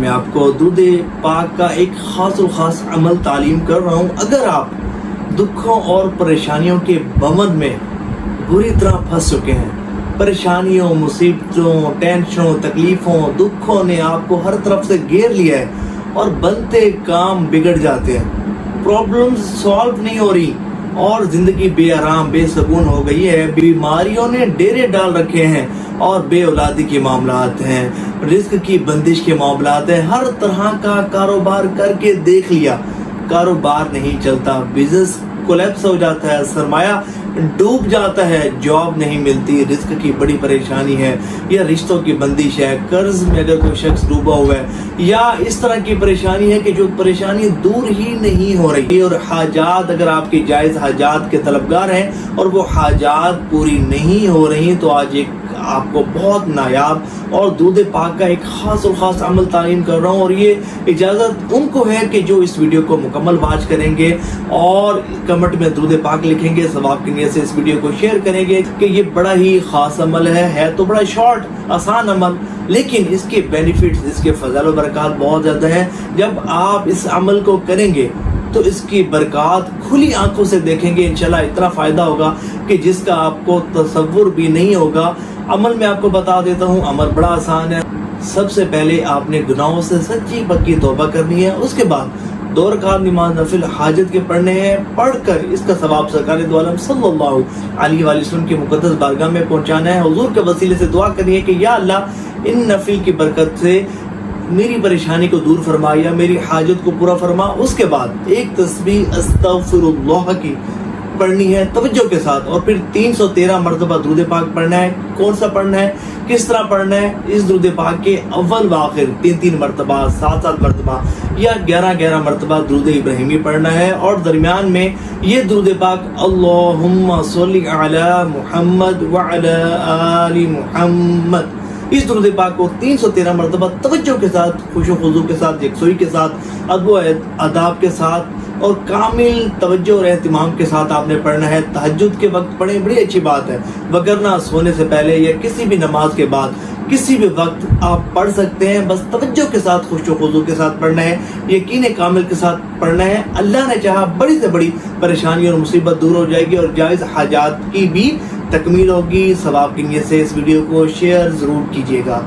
میں آپ کو درود پاک کا ایک خاص و خاص عمل تعلیم کر رہا ہوں۔ اگر آپ دکھوں اور پریشانیوں کے بمن میں بری طرح پھنس چکے ہیں، پریشانیوں، مصیبتوں، ٹینشنوں، تکلیفوں، دکھوں نے آپ کو ہر طرف سے گھیر لیا ہے اور بنتے کام بگڑ جاتے ہیں، پرابلمز سالو نہیں ہو رہی اور زندگی بے آرام بے سکون ہو گئی ہے، بیماریوں نے ڈیرے ڈال رکھے ہیں اور بے اولادی کے معاملات ہیں، رزق کی بندش کے معاملات ہیں، ہر طرح کا کاروبار کر کے دیکھ لیا، کاروبار نہیں چلتا، بزنس کولیپس ہو جاتا ہے، سرمایہ ڈوب جاتا ہے، جاب نہیں ملتی، رزق کی بڑی پریشانی ہے، یا رشتوں کی بندش ہے، قرض میں اگر کوئی شخص ڈوبا ہوا ہے، یا اس طرح کی پریشانی ہے کہ جو پریشانی دور ہی نہیں ہو رہی، اور حاجات اگر آپ کی جائز حاجات کے طلبگار ہیں اور وہ حاجات پوری نہیں ہو رہی، تو آج ایک آپ کو بہت نایاب اور درود پاک کا ایک خاص اور خاص عمل تعلیم کر رہا ہوں، اور یہ اجازت ان کو ہے کہ جو اس ویڈیو کو مکمل واچ کریں گے اور کمنٹ میں درود پاک لکھیں گے، ثواب کی نیت سے اس ویڈیو کو شیئر کریں گے کہ یہ بڑا ہی خاص عمل ہے تو بڑا شارٹ آسان عمل، لیکن اس کے بینیفٹس، اس کے فضائل و برکات بہت زیادہ ہیں۔ جب آپ اس عمل کو کریں گے تو اس کی برکات کھلی آنکھوں سے دیکھیں گے، انشاءاللہ اتنا فائدہ ہوگا کہ جس کا آپ کو تصور بھی نہیں ہوگا۔ عمل میں آپ کو بتا دیتا ہوں، عمل بڑا آسان ہے۔ سب سے پہلے آپ نے گناہوں سے سچی پکی توبہ کرنی ہے، اس کے بعد 2 رکعت نماز نفل حاجت کے پڑھنے ہیں، پڑھ کر اس کا ثواب سرکار دو عالم صلی اللہ علیہ وآلہ وسلم کی مقدس بارگاہ میں پہنچانا ہے۔ حضور کے وسیلے سے دعا کرنی ہے کہ یا اللہ ان نفل کی برکت سے میری پریشانی کو دور فرما یا میری حاجت کو پورا فرما۔ اس کے بعد ایک تسبیح استغفر اللہ کی پڑھنی ہے توجہ کے ساتھ، اور پھر 313 مرتبہ درود پاک پڑھنا ہے۔ کون سا پڑھنا ہے، کس طرح پڑھنا ہے؟ اس درود پاک کے اول و آخر 3 مرتبہ، 7 مرتبہ یا 11 مرتبہ درود ابراہیمی پڑھنا ہے، اور درمیان میں یہ درود پاک اللہم صلی علی محمد وعلی آل محمد، اس درود پاک کو 313 مرتبہ توجہ کے ساتھ، خوش و خضوع کے ساتھ، یکسوئی کے ساتھ، ادب و آداب کے ساتھ اور کامل توجہ اور اہتمام کے ساتھ آپ نے پڑھنا ہے۔ تہجد کے وقت پڑھیں، بڑی اچھی بات ہے، وگرنہ سونے سے پہلے یا کسی بھی نماز کے بعد کسی بھی وقت آپ پڑھ سکتے ہیں، بس توجہ کے ساتھ، خوش و خضوع کے ساتھ پڑھنا ہے، یقین کامل کے ساتھ پڑھنا ہے۔ اللہ نے چاہا بڑی سے بڑی پریشانی اور مصیبت دور ہو جائے گی اور جائز حاجات کی بھی تکمیل ہوگی۔ ثواب کی نیت سے اس ویڈیو کو شیئر ضرور کیجیے گا۔